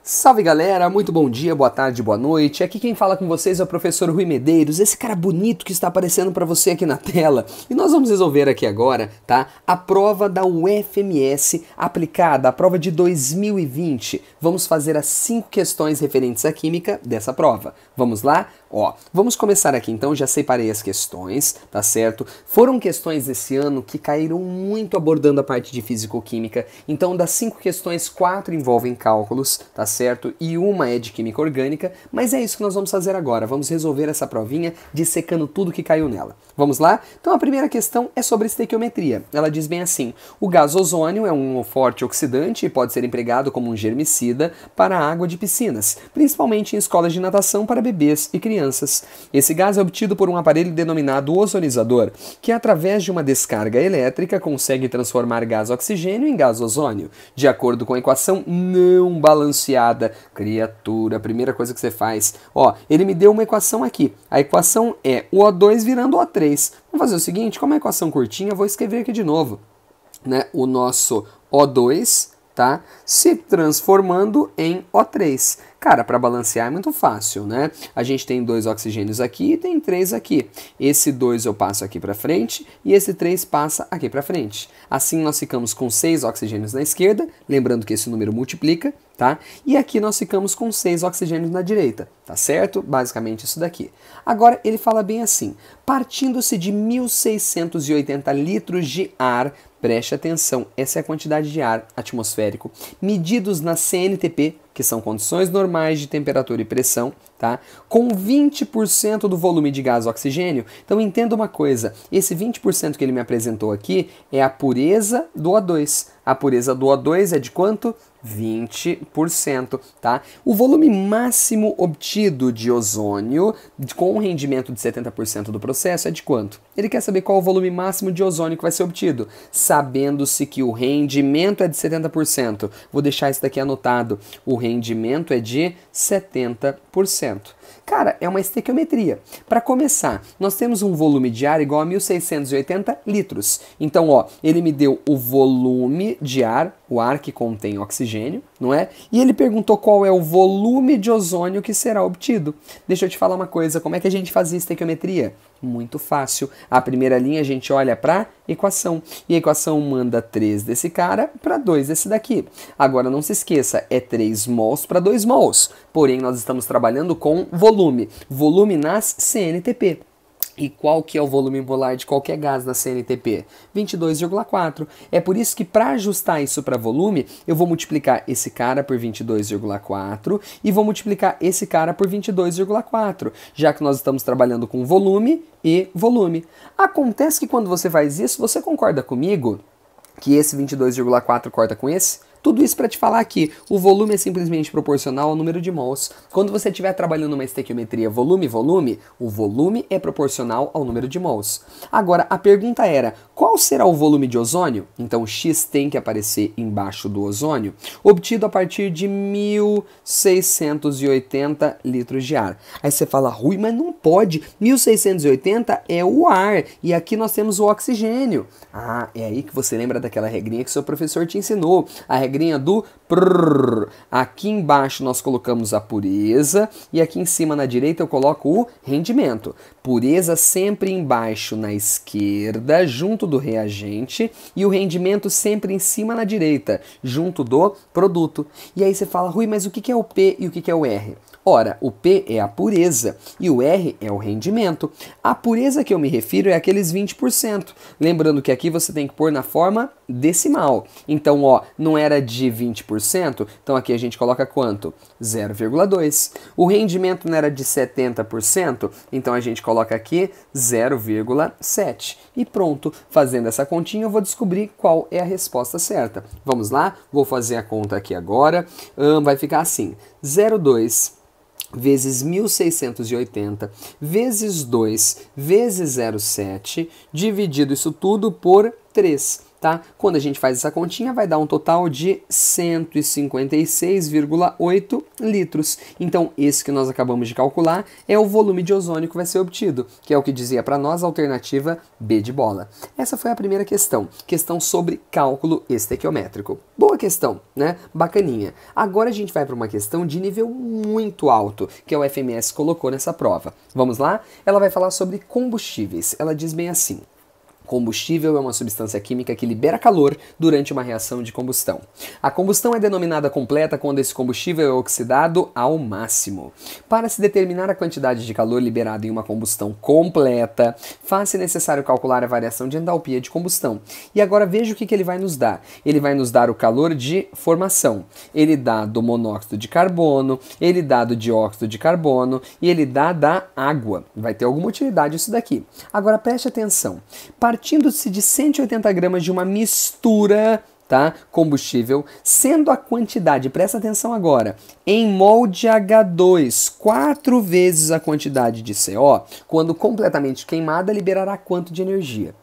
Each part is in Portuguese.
Salve galera, muito bom dia, boa tarde, boa noite. Aqui quem fala com vocês é o professor Rui Medeiros, esse cara bonito que está aparecendo para você aqui na tela. E nós vamos resolver aqui agora, tá? A prova da UFMS aplicada, a prova de 2020. Vamos fazer as 5 questões referentes à química dessa prova. Vamos lá? Ó, vamos começar aqui então, já separei as questões, tá certo? Foram questões desse ano que caíram muito abordando a parte de físico-química, então das 5 questões, 4 envolvem cálculos, tá certo? E uma é de química orgânica, mas é isso que nós vamos fazer agora, vamos resolver essa provinha dissecando tudo que caiu nela. Vamos lá? Então a primeira questão é sobre estequiometria. Ela diz bem assim: o gás ozônio é um forte oxidante e pode ser empregado como um germicida para a água de piscinas, principalmente em escolas de natação para bebês e crianças. Esse gás é obtido por um aparelho denominado ozonizador, que através de uma descarga elétrica consegue transformar gás oxigênio em gás ozônio, de acordo com a equação não balanceada. Criatura, a primeira coisa que você faz, ó, ele me deu uma equação aqui. A equação é o O2 virando O3. Vamos fazer o seguinte, como é uma equação curtinha, eu vou escrever aqui de novo, né? O nosso O2, tá? Se transformando em O3. Cara, para balancear é muito fácil, né? A gente tem 2 oxigênios aqui e tem 3 aqui. Esse 2 eu passo aqui para frente e esse 3 passa aqui para frente. Assim nós ficamos com 6 oxigênios na esquerda, lembrando que esse número multiplica, tá? E aqui nós ficamos com 6 oxigênios na direita, tá certo? Basicamente isso daqui. Agora ele fala bem assim: partindo-se de 1.680 litros de ar, preste atenção, essa é a quantidade de ar atmosférico, medidos na CNTP, que são condições normais de temperatura e pressão, tá? Com 20% do volume de gás oxigênio. Então entenda uma coisa, esse 20% que ele me apresentou aqui é a pureza do O2. A pureza do O2 é de quanto? 20%, tá? O volume máximo obtido de ozônio com um rendimento de 70% do processo é de quanto? Ele quer saber qual o volume máximo de ozônio que vai ser obtido, sabendo-se que o rendimento é de 70%. Vou deixar isso daqui anotado. O rendimento é de 70%. Cara, é uma estequiometria. Para começar, nós temos um volume de ar igual a 1.680 litros. Então, ó, ele me deu o volume de ar, o ar que contém oxigênio, não é? E ele perguntou qual é o volume de ozônio que será obtido. Deixa eu te falar uma coisa, como é que a gente fazia estequiometria? Muito fácil. A primeira linha a gente olha para a equação. E a equação manda 3 desse cara para 2 desse daqui. Agora não se esqueça, é 3 mols para 2 mols. Porém, nós estamos trabalhando com volume. Volume nas CNTP. E qual que é o volume molar de qualquer gás na CNTP? 22,4. É por isso que para ajustar isso para volume, eu vou multiplicar esse cara por 22,4 e vou multiplicar esse cara por 22,4, já que nós estamos trabalhando com volume e volume. Acontece que quando você faz isso, você concorda comigo que esse 22,4 corta com esse? Tudo isso para te falar que o volume é simplesmente proporcional ao número de mols. Quando você estiver trabalhando uma estequiometria volume-volume, o volume é proporcional ao número de mols. Agora, a pergunta era, qual será o volume de ozônio? Então, o X tem que aparecer embaixo do ozônio, obtido a partir de 1.680 litros de ar. Aí você fala, Rui, mas não pode, 1.680 é o ar, e aqui nós temos o oxigênio. Ah, é aí que você lembra daquela regrinha que seu professor te ensinou, a regrinha do prrr. Aqui embaixo nós colocamos a pureza e aqui em cima na direita eu coloco o rendimento. Pureza sempre embaixo na esquerda, junto do reagente, e o rendimento sempre em cima na direita, junto do produto. E aí você fala, Rui, mas o que é o P e o que é o R? Ora, o P é a pureza e o R é o rendimento. A pureza que eu me refiro é aqueles 20%. Lembrando que aqui você tem que pôr na forma decimal. Então, ó, não era de 20%, então aqui a gente coloca quanto? 0,2. O rendimento não era de 70%, então a gente coloca aqui 0,7. E pronto, fazendo essa continha eu vou descobrir qual é a resposta certa. Vamos lá? Vou fazer a conta aqui agora. Vai ficar assim, 0,2 vezes 1.680 vezes 2 vezes 0,7 dividido isso tudo por 3. tá? Quando a gente faz essa continha, vai dar um total de 156,8 litros. Então, esse que nós acabamos de calcular é o volume de ozônio que vai ser obtido, que é o que dizia para nós a alternativa B de bola. Essa foi a primeira questão sobre cálculo estequiométrico. Boa questão, né? Bacaninha. Agora a gente vai para uma questão de nível muito alto, que é o FMS colocou nessa prova. Vamos lá? Ela vai falar sobre combustíveis. Ela diz bem assim: combustível é uma substância química que libera calor durante uma reação de combustão. A combustão é denominada completa quando esse combustível é oxidado ao máximo. Para se determinar a quantidade de calor liberado em uma combustão completa, faz-se necessário calcular a variação de entalpia de combustão. E agora veja o que ele vai nos dar. Ele vai nos dar o calor de formação. Ele dá do monóxido de carbono, ele dá do dióxido de carbono e ele dá da água. Vai ter alguma utilidade isso daqui. Agora preste atenção. Partindo-se de 180 gramas de uma mistura, tá, combustível, sendo a quantidade, presta atenção agora, em mol de H2, 4 vezes a quantidade de CO, quando completamente queimada, liberará quanto de energia?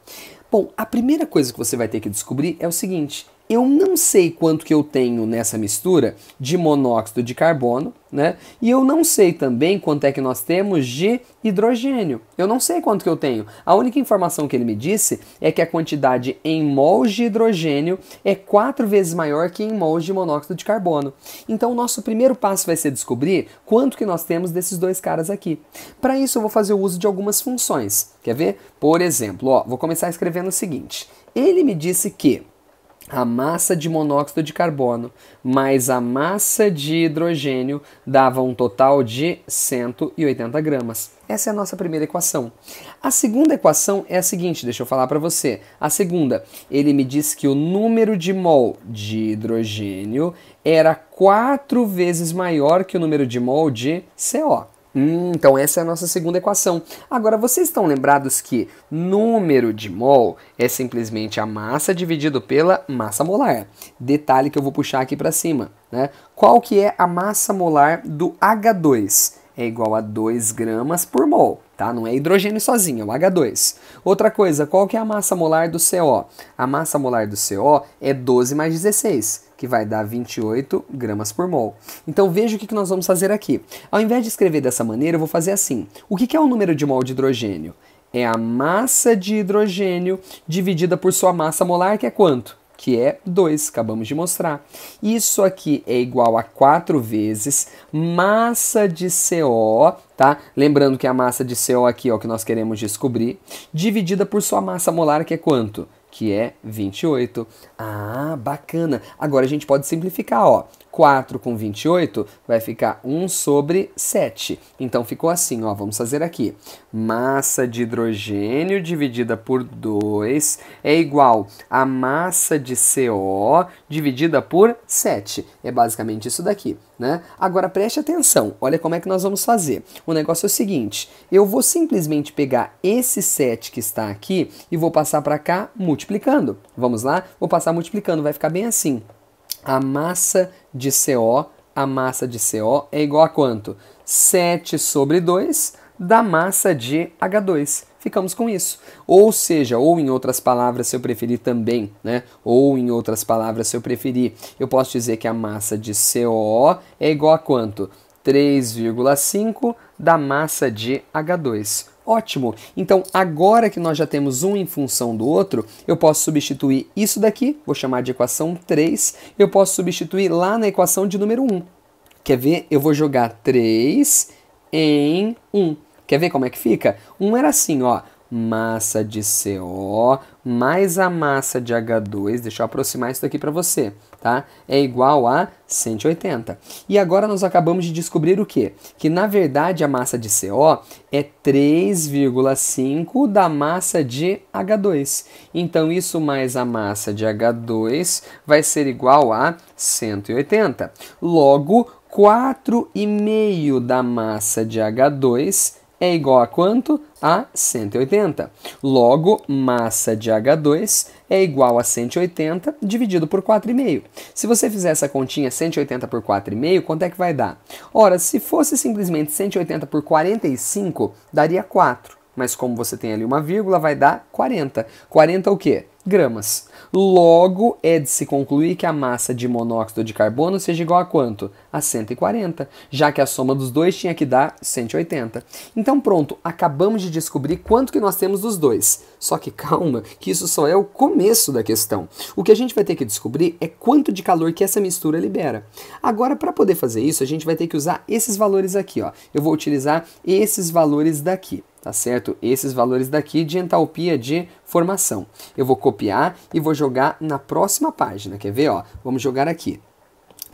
Bom, a primeira coisa que você vai ter que descobrir é o seguinte: eu não sei quanto que eu tenho nessa mistura de monóxido de carbono, né? E eu não sei também quanto é que nós temos de hidrogênio. Eu não sei quanto que eu tenho. A única informação que ele me disse é que a quantidade em mols de hidrogênio é 4 vezes maior que em mols de monóxido de carbono. Então o nosso primeiro passo vai ser descobrir quanto que nós temos desses dois caras aqui. Para isso eu vou fazer o uso de algumas funções. Quer ver? Por exemplo, ó, vou começar escrevendo o seguinte. Ele me disse que a massa de monóxido de carbono mais a massa de hidrogênio dava um total de 180 gramas. Essa é a nossa primeira equação. A segunda equação é a seguinte, deixa eu falar para você. A segunda, ele me disse que o número de mol de hidrogênio era 4 vezes maior que o número de mol de CO. Então essa é a nossa segunda equação. Agora, vocês estão lembrados que número de mol é simplesmente a massa dividido pela massa molar. Detalhe que eu vou puxar aqui para cima, né? Qual que é a massa molar do H2? É igual a 2 gramas por mol, tá? Não é hidrogênio sozinho, é o H2. Outra coisa, qual que é a massa molar do CO? A massa molar do CO é 12 mais 16, que vai dar 28 gramas por mol. Então veja o que nós vamos fazer aqui. Ao invés de escrever dessa maneira, eu vou fazer assim. O que é o número de mol de hidrogênio? É a massa de hidrogênio dividida por sua massa molar, que é quanto? Que é 2, acabamos de mostrar. Isso aqui é igual a 4 vezes massa de CO, tá? Lembrando que a massa de CO aqui é o que nós queremos descobrir, dividida por sua massa molar, que é quanto? Que é 28. Ah, bacana. Agora a gente pode simplificar, ó. 4 com 28 vai ficar 1 sobre 7. Então ficou assim, ó. Vamos fazer aqui. Massa de hidrogênio dividida por 2 é igual a massa de CO dividida por 7. É basicamente isso daqui, né? Agora preste atenção. Olha como é que nós vamos fazer. O negócio é o seguinte. Eu vou simplesmente pegar esse 7 que está aqui e vou passar para cá multiplicando. Vamos lá? Vou passar multiplicando. Vai ficar bem assim. A massa de CO é igual a quanto? 7 sobre 2 da massa de H2. Ficamos com isso. Ou seja, ou em outras palavras, se eu preferir também, né? Ou em outras palavras, se eu preferir, eu posso dizer que a massa de CO é igual a quanto? 3,5 da massa de H2. Ótimo! Então, agora que nós já temos um em função do outro, eu posso substituir isso daqui, vou chamar de equação 3, eu posso substituir lá na equação de número 1. Quer ver? Eu vou jogar 3 em 1. Quer ver como é que fica? 1 era assim, ó. Massa de CO mais a massa de H2, deixa eu aproximar isso daqui para você, tá? É igual a 180. E agora nós acabamos de descobrir o quê? Que na verdade a massa de CO é 3,5 da massa de H2. Então isso mais a massa de H2 vai ser igual a 180. Logo, 4,5 da massa de H2 é igual a quanto? A 180. Logo, massa de H2 é igual a 180 dividido por 4,5. Se você fizer essa continha 180 por 4,5, quanto é que vai dar? Ora, se fosse simplesmente 180 por 45, daria 4. Mas como você tem ali uma vírgula, vai dar 40. 40 o quê? gramas. Logo, é de se concluir que a massa de monóxido de carbono seja igual a quanto? A 140, já que a soma dos dois tinha que dar 180. Então pronto, acabamos de descobrir quanto que nós temos dos dois. Só que calma, que isso só é o começo da questão. O que a gente vai ter que descobrir é quanto de calor que essa mistura libera. Agora, para poder fazer isso, a gente vai ter que usar esses valores aqui, ó. Eu vou utilizar esses valores daqui. Tá certo? Esses valores daqui de entalpia de formação. Eu vou copiar e vou jogar na próxima página. Quer ver? Ó, vamos jogar aqui.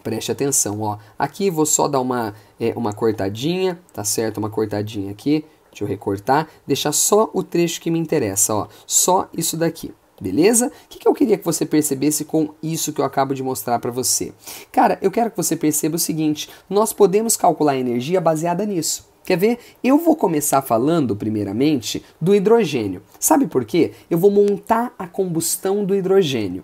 Preste atenção, ó. Aqui vou só dar uma cortadinha, tá certo? Uma cortadinha aqui. Deixa eu recortar. Deixar só o trecho que me interessa, ó. Só isso daqui. Beleza? O que eu queria que você percebesse com isso que eu acabo de mostrar para você? Cara, eu quero que você perceba o seguinte. Nós podemos calcular a energia baseada nisso. Quer ver? Eu vou começar falando, primeiramente, do hidrogênio. Sabe por quê? Eu vou montar a combustão do hidrogênio.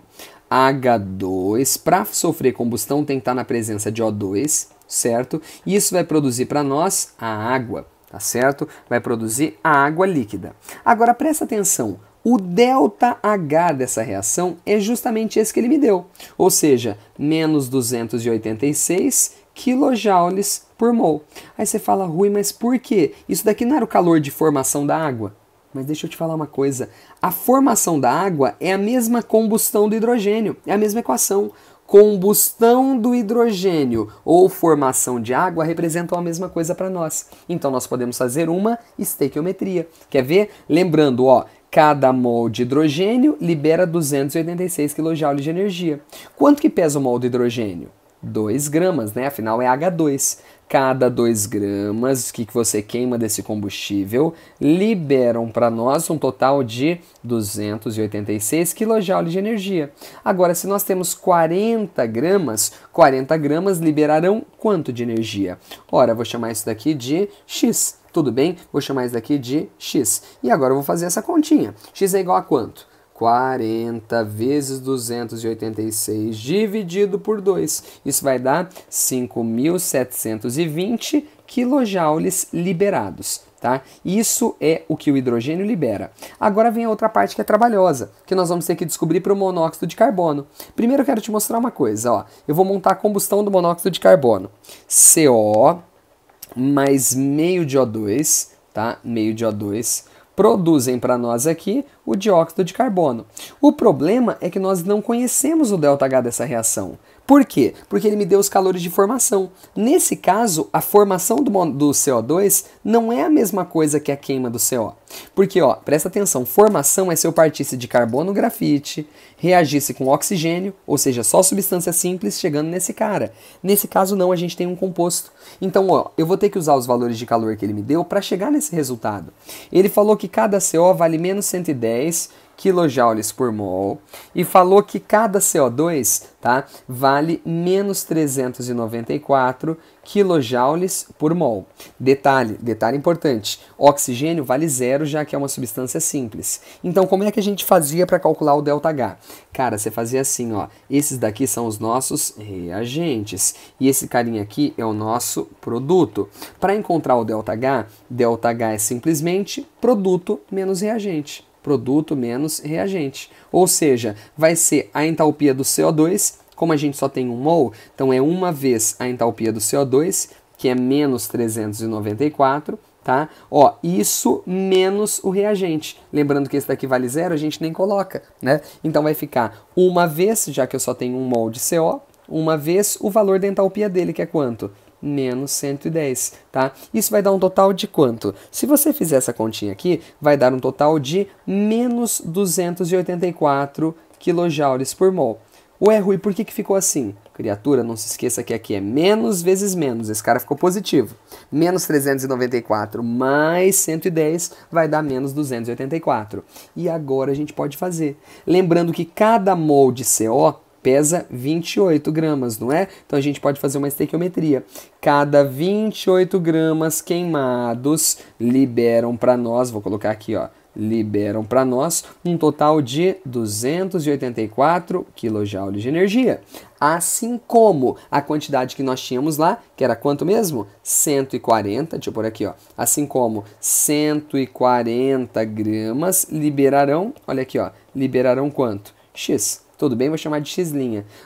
H2, para sofrer combustão, tem que estar na presença de O2, certo? E isso vai produzir para nós a água, tá certo? Vai produzir a água líquida. Agora, presta atenção. O ΔH dessa reação é justamente esse que ele me deu. Ou seja, menos 286 kilojoules por mol. Aí você fala, Rui, mas por quê? Isso daqui não era o calor de formação da água? Mas deixa eu te falar uma coisa. A formação da água é a mesma combustão do hidrogênio. É a mesma equação. Combustão do hidrogênio ou formação de água representam a mesma coisa para nós. Então nós podemos fazer uma estequiometria. Quer ver? Lembrando, ó, cada mol de hidrogênio libera 286 kJ de energia. Quanto que pesa o mol de hidrogênio? 2 gramas, né? Afinal é H2. Cada 2 gramas que você queima desse combustível liberam para nós um total de 286 kJ de energia. Agora, se nós temos 40 gramas liberarão quanto de energia? Ora, eu vou chamar isso daqui de X. Tudo bem? Vou chamar isso daqui de X. E agora eu vou fazer essa continha. X é igual a quanto? 40 vezes 286 dividido por 2. Isso vai dar 5.720 quilojoules liberados. Tá? Isso é o que o hidrogênio libera. Agora vem a outra parte que é trabalhosa, que nós vamos ter que descobrir para o monóxido de carbono. Primeiro eu quero te mostrar uma coisa. Ó. Eu vou montar a combustão do monóxido de carbono. CO mais meio de O2, tá? Meio de O2, produzem para nós aqui o dióxido de carbono. O problema é que nós não conhecemos o ΔH dessa reação. Por quê? Porque ele me deu os calores de formação. Nesse caso, a formação do CO2 não é a mesma coisa que a queima do CO. Porque, ó, presta atenção, formação é se eu partisse de carbono grafite, reagisse com oxigênio, ou seja, só substância simples chegando nesse cara. Nesse caso não, a gente tem um composto. Então, ó, eu vou ter que usar os valores de calor que ele me deu para chegar nesse resultado. Ele falou que cada CO vale menos 110 quilojoules por mol e falou que cada CO2, tá, vale menos 394 quilojoules por mol. Detalhe importante, oxigênio vale 0, já que é uma substância simples. Então, como é que a gente fazia para calcular o ΔH? Cara, você fazia assim, ó, esses daqui são os nossos reagentes e esse carinha aqui é o nosso produto. Para encontrar o ΔH é simplesmente produto menos reagente. Produto menos reagente. Ou seja, vai ser a entalpia do CO2, como a gente só tem 1 mol, então é uma vez a entalpia do CO2, que é menos 394, tá? Ó, isso menos o reagente. Lembrando que esse daqui vale 0, a gente nem coloca, né? Então vai ficar uma vez, já que eu só tenho 1 mol de CO, uma vez o valor da entalpia dele, que é quanto? Menos 110, tá? Isso vai dar um total de quanto? Se você fizer essa continha aqui, vai dar um total de menos 284 quilojoules por mol. Ué, Rui, por que ficou assim? Criatura, não se esqueça que aqui é menos vezes menos, esse cara ficou positivo. Menos 394 mais 110 vai dar menos 284. E agora a gente pode fazer. Lembrando que cada mol de CO pesa 28 gramas, não é? Então a gente pode fazer uma estequiometria. Cada 28 gramas queimados liberam para nós, vou colocar aqui, ó, liberam para nós um total de 284 kJ de energia. Assim como a quantidade que nós tínhamos lá, que era quanto mesmo? 140, deixa eu pôr aqui, ó. Assim como 140 gramas liberarão, olha aqui, ó, liberarão quanto? X. Tudo bem? Vou chamar de x'.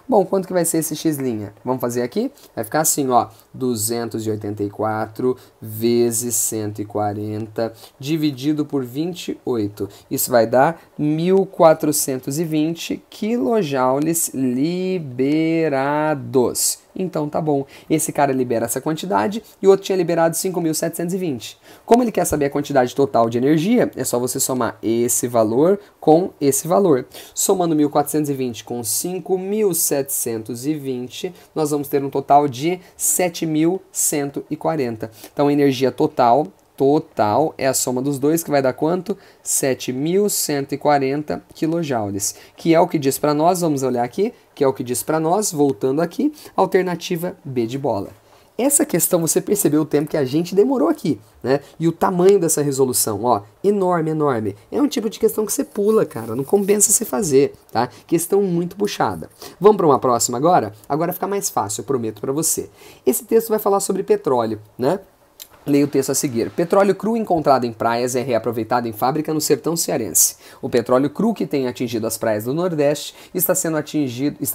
Bom, quanto que vai ser esse x'? Vamos fazer aqui? Vai ficar assim, ó, 284 vezes 140 dividido por 28. Isso vai dar 1.420 quilojoules liberados. Então tá bom, esse cara libera essa quantidade e o outro tinha liberado 5.720. Como ele quer saber a quantidade total de energia, é só você somar esse valor com esse valor. Somando 1.420 com 5.720, nós vamos ter um total de 7.140. Então a energia total é a soma dos dois, que vai dar quanto? 7.140 quilojoules, que é o que diz para nós, vamos olhar aqui, que é o que diz para nós, voltando aqui, alternativa B de bola. Essa questão, você percebeu o tempo que a gente demorou aqui, né? E o tamanho dessa resolução, ó, enorme, enorme. É um tipo de questão que você pula, cara, não compensa você fazer, tá? Questão muito puxada. Vamos para uma próxima agora? Agora fica mais fácil, eu prometo para você. Esse texto vai falar sobre petróleo, né? Leia o texto a seguir. Petróleo cru encontrado em praias é reaproveitado em fábrica no sertão cearense. O petróleo cru que tem atingido as praias do Nordeste está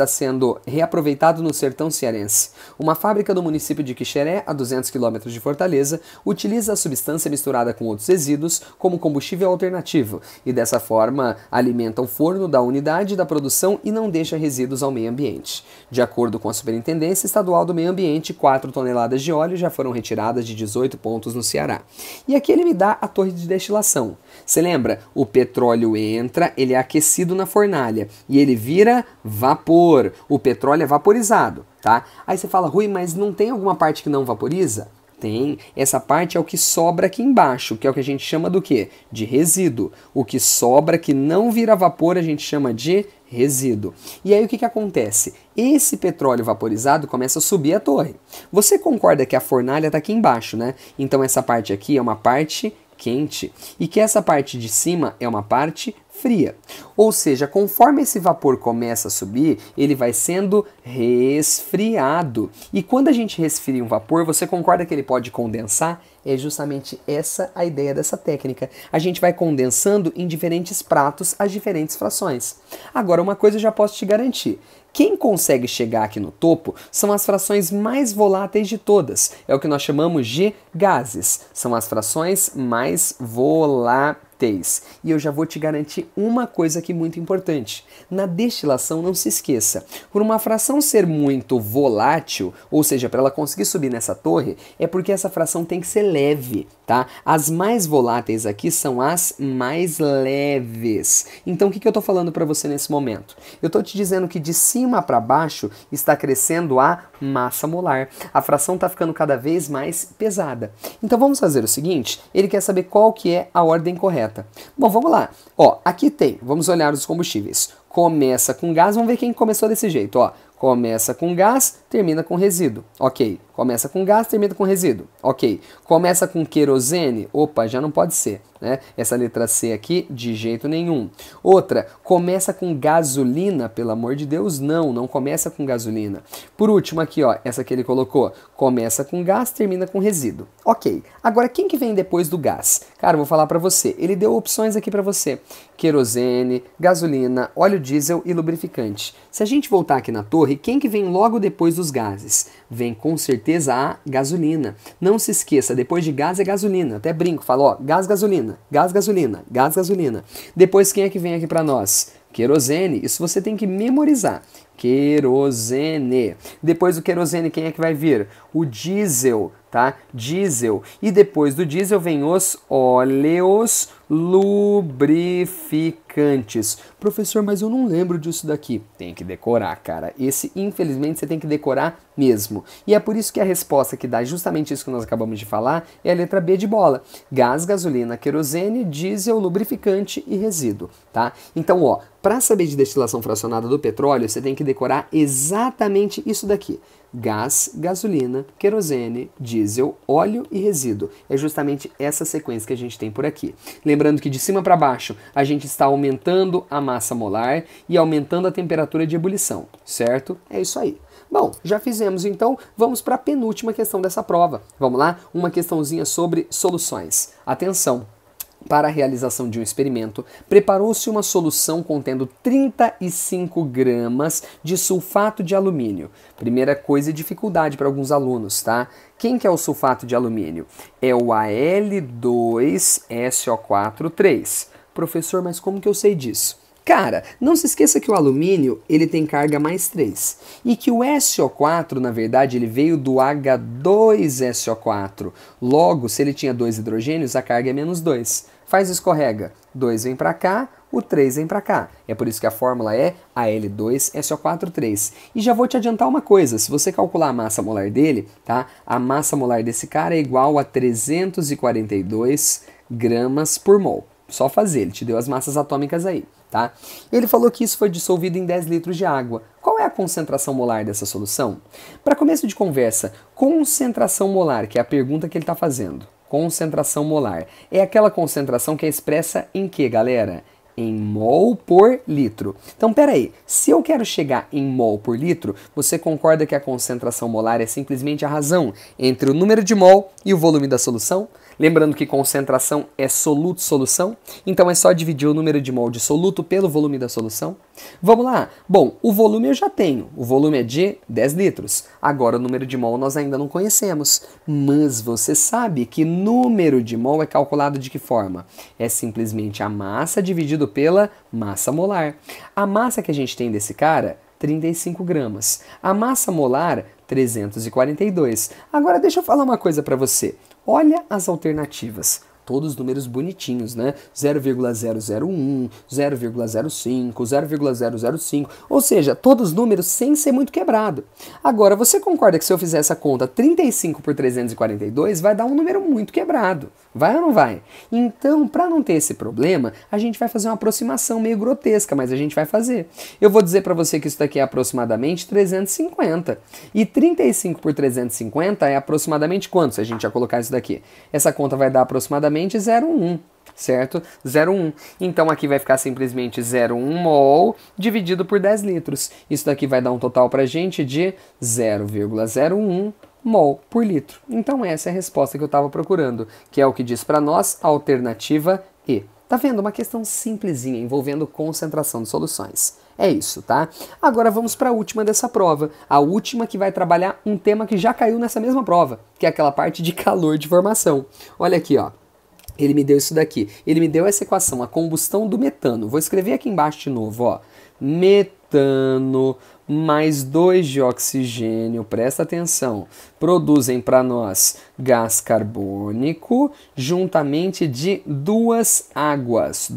sendo reaproveitado no sertão cearense. Uma fábrica do município de Quixeré, a 200 km de Fortaleza, utiliza a substância misturada com outros resíduos como combustível alternativo e dessa forma alimenta o forno da unidade da produção e não deixa resíduos ao meio ambiente. De acordo com a Superintendência Estadual do Meio Ambiente, 4 toneladas de óleo já foram retiradas de 18 pontos no Ceará. E aqui ele me dá a torre de destilação. Você lembra? O petróleo entra, ele é aquecido na fornalha e ele vira vapor. O petróleo é vaporizado, tá? Aí você fala, Rui, mas não tem alguma parte que não vaporiza? Tem. Essa parte é o que sobra aqui embaixo, que é o que a gente chama do quê? De resíduo. O que sobra que não vira vapor a gente chama de resíduo. E aí o que acontece? Esse petróleo vaporizado começa a subir a torre. Você concorda que a fornalha está aqui embaixo, né? Então essa parte aqui é uma parte quente e que essa parte de cima é uma parte fria. Ou seja, conforme esse vapor começa a subir, ele vai sendo resfriado. E quando a gente resfria um vapor, você concorda que ele pode condensar? É justamente essa a ideia dessa técnica. A gente vai condensando em diferentes pratos as diferentes frações. Agora, uma coisa eu já posso te garantir. Quem consegue chegar aqui no topo são as frações mais voláteis de todas. É o que nós chamamos de gases. São as frações mais voláteis. E eu já vou te garantir uma coisa aqui muito importante. Na destilação, não se esqueça, por uma fração ser muito volátil, ou seja, para ela conseguir subir nessa torre, é porque essa fração tem que ser leve, tá? As mais voláteis aqui são as mais leves. Então, o que eu estou falando para você nesse momento? Eu estou te dizendo que de cima para baixo está crescendo a massa molar. A fração está ficando cada vez mais pesada. Então, vamos fazer o seguinte, ele quer saber qual que é a ordem correta. Bom, vamos lá. Ó, aqui tem, vamos olhar os combustíveis. Começa com gás, vamos ver quem começou desse jeito, ó. Começa com gás, termina com resíduo. Ok. Começa com gás, termina com resíduo. Ok. Começa com querosene. Opa, já não pode ser, né? Essa letra C aqui, de jeito nenhum. Outra, começa com gasolina. Pelo amor de Deus, não começa com gasolina. Por último aqui, ó, essa que ele colocou. Começa com gás, termina com resíduo. Ok. Agora, quem que vem depois do gás? Cara, eu vou falar pra você. Ele deu opções aqui pra você. Querosene, gasolina, óleo diesel e lubrificante. Se a gente voltar aqui na torre, quem que vem logo depois dos gases? Vem com certeza a gasolina. Não se esqueça, depois de gás é gasolina. Até brinco, falo, ó, gás, gasolina, gás, gasolina, gás, gasolina. Depois quem é que vem aqui para nós? Querosene. Isso você tem que memorizar. Querosene. Depois do querosene, quem é que vai vir? O diesel, tá? Diesel. E depois do diesel vem os óleos lubrificantes. Professor, mas eu não lembro disso daqui. Tem que decorar, cara. Esse, infelizmente, você tem que decorar mesmo. E é por isso que a resposta que dá justamente isso que nós acabamos de falar é a letra B de bola. Gás, gasolina, querosene, diesel, lubrificante e resíduo, tá? Então, ó, para saber de destilação fracionada do petróleo, você tem que decorar exatamente isso daqui. Gás, gasolina, querosene, diesel, óleo e resíduo. É justamente essa sequência que a gente tem por aqui. Lembra Lembrando que de cima para baixo a gente está aumentando a massa molar e aumentando a temperatura de ebulição, certo? É isso aí. Bom, já fizemos, então vamos para a penúltima questão dessa prova. Vamos lá? Uma questãozinha sobre soluções. Atenção! Para a realização de um experimento, preparou-se uma solução contendo 35 gramas de sulfato de alumínio. Primeira coisa e dificuldade para alguns alunos, tá? Quem que é o sulfato de alumínio? É o Al2SO4 3. Professor, mas como que eu sei disso? Cara, não se esqueça que o alumínio ele tem carga mais 3 e que o SO4, na verdade, ele veio do H2SO4. Logo, se ele tinha 2 hidrogênios, a carga é menos 2. Faz escorrega. 2 vem para cá, o 3 vem para cá. É por isso que a fórmula é Al2SO4 3. E já vou te adiantar uma coisa, se você calcular a massa molar dele, tá? A massa molar desse cara é igual a 342 gramas por mol. Só fazer, ele te deu as massas atômicas aí. Tá? Ele falou que isso foi dissolvido em 10 litros de água. Qual é a concentração molar dessa solução? Para começo de conversa, concentração molar, que é a pergunta que ele está fazendo. Concentração molar. É aquela concentração que é expressa em que, galera? Em mol por litro. Então, peraí, se eu quero chegar em mol por litro, você concorda que a concentração molar é simplesmente a razão entre o número de mol e o volume da solução? Lembrando que concentração é soluto-solução, então é só dividir o número de mol de soluto pelo volume da solução. Vamos lá? Bom, o volume eu já tenho, o volume é de 10 litros. Agora o número de mol nós ainda não conhecemos, mas você sabe que número de mol é calculado de que forma? É simplesmente a massa dividido pela massa molar. A massa que a gente tem desse cara, 35 gramas. A massa molar, 342. Agora deixa eu falar uma coisa para você. Olha as alternativas. Todos números bonitinhos, né? 0,001, 0,05, 0,005, ou seja, todos números sem ser muito quebrado. Agora, você concorda que se eu fizer essa conta 35 por 342 vai dar um número muito quebrado? Vai ou não vai? Então, para não ter esse problema, a gente vai fazer uma aproximação meio grotesca, mas a gente vai fazer. Eu vou dizer para você que isso daqui é aproximadamente 350. E 35 por 350 é aproximadamente quanto, se a gente já colocar isso daqui? Essa conta vai dar aproximadamente 0,1, certo? 0,1. Então aqui vai ficar simplesmente 0,1 mol dividido por 10 litros. Isso daqui vai dar um total pra gente de 0,01 mol por litro. Então essa é a resposta que eu estava procurando, que é o que diz para nós a alternativa E. Tá vendo? Uma questão simplesinha envolvendo concentração de soluções. É isso, tá? Agora vamos para a última dessa prova. A última que vai trabalhar um tema que já caiu nessa mesma prova, que é aquela parte de calor de formação. Olha aqui, ó. Ele me deu isso daqui. Ele me deu essa equação, a combustão do metano. Vou escrever aqui embaixo de novo, ó. Metano mais 2 de oxigênio, presta atenção, produzem para nós gás carbônico juntamente de duas águas.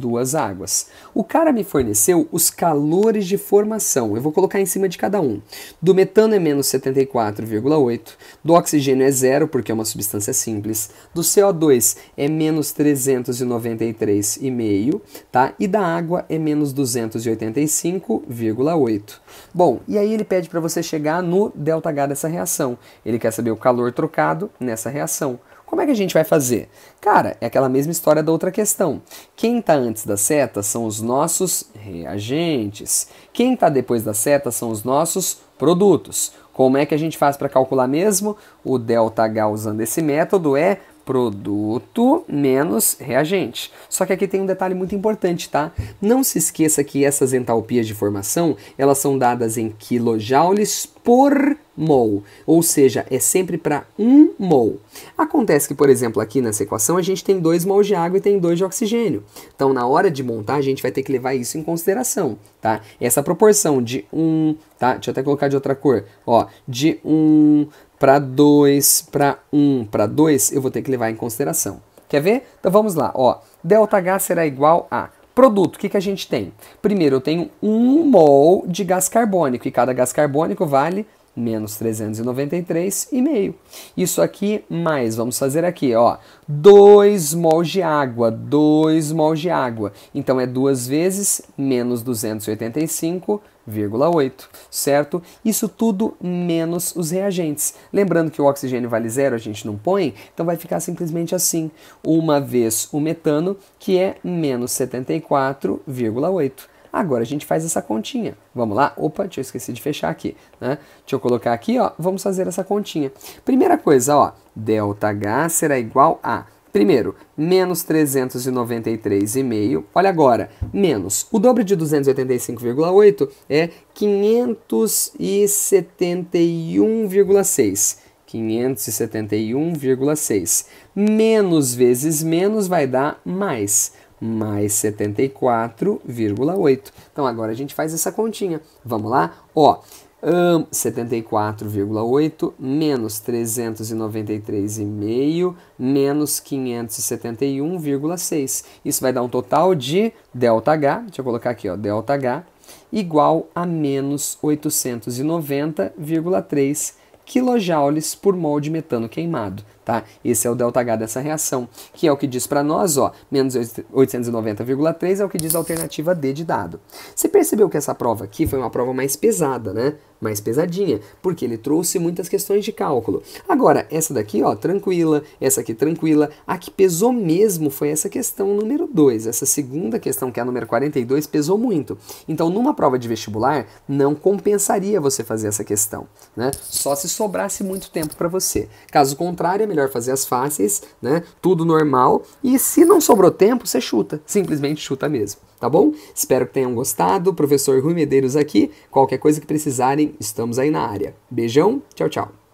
O cara me forneceu os calores de formação, eu vou colocar em cima de cada um. Do metano é menos 74,8, do oxigênio é 0, porque é uma substância simples, do CO2 é menos 393,5, tá? E da água é menos 285,8. Bom, e aí ele pede para você chegar no ΔH dessa reação. Ele quer saber o calor trocado nessa reação. Como é que a gente vai fazer? Cara, é aquela mesma história da outra questão. Quem está antes da seta são os nossos reagentes. Quem está depois da seta são os nossos produtos. Como é que a gente faz para calcular mesmo? O ΔH usando esse método é produto menos reagente. Só que aqui tem um detalhe muito importante, tá? Não se esqueça que essas entalpias de formação, elas são dadas em quilojoules por mol, ou seja, é sempre para 1 mol. Acontece que, por exemplo, aqui nessa equação a gente tem 2 mols de água e tem 2 de oxigênio. Então, na hora de montar, a gente vai ter que levar isso em consideração, tá? Essa proporção de 1, tá? Deixa eu até colocar de outra cor, ó, de 1 para 2, para 1, para 2, eu vou ter que levar em consideração. Quer ver? Então vamos lá, ó. ΔH será igual a produto. O que a gente tem? Primeiro eu tenho 1 mol de gás carbônico e cada gás carbônico vale menos 393,5. Isso aqui mais, vamos fazer aqui, ó, 2 mols de água, 2 mols de água. Então é 2 vezes menos 285,8, certo? Isso tudo menos os reagentes. Lembrando que o oxigênio vale zero, a gente não põe, então vai ficar simplesmente assim. Uma vez o metano, que é menos 74,8. Agora a gente faz essa continha. Vamos lá? Opa, eu esqueci de fechar aqui, né? Deixa eu colocar aqui, ó, vamos fazer essa continha. Primeira coisa, ó, ΔH será igual a, primeiro, menos 393,5. Olha agora, menos. O dobro de 285,8 é 571,6. 571,6. Menos vezes menos vai dar mais 74,8. Então agora a gente faz essa continha. Vamos lá? Ó, 74,8 menos 393,5 menos 571,6. Isso vai dar um total de ΔH, deixa eu colocar aqui, ó, ΔH, igual a menos 890,3 quilojoules por mol de metano queimado, tá? Esse é o ΔH dessa reação, que é o que diz para nós, ó, menos 890,3 é o que diz a alternativa D de dado. Você percebeu que essa prova aqui foi uma prova mais pesada, né? Mais pesadinha, porque ele trouxe muitas questões de cálculo. Agora, essa daqui, ó, tranquila, essa aqui tranquila. A que pesou mesmo foi essa questão número 2. Essa segunda questão, que é a número 42, pesou muito. Então, numa prova de vestibular, não compensaria você fazer essa questão, né? Só se sobrasse muito tempo para você. Caso contrário, é melhor fazer as fáceis, né? Tudo normal. E se não sobrou tempo, você chuta. Simplesmente chuta mesmo. Tá bom? Espero que tenham gostado. Professor Rui Medeiros aqui. Qualquer coisa que precisarem, estamos aí na área. Beijão, tchau, tchau.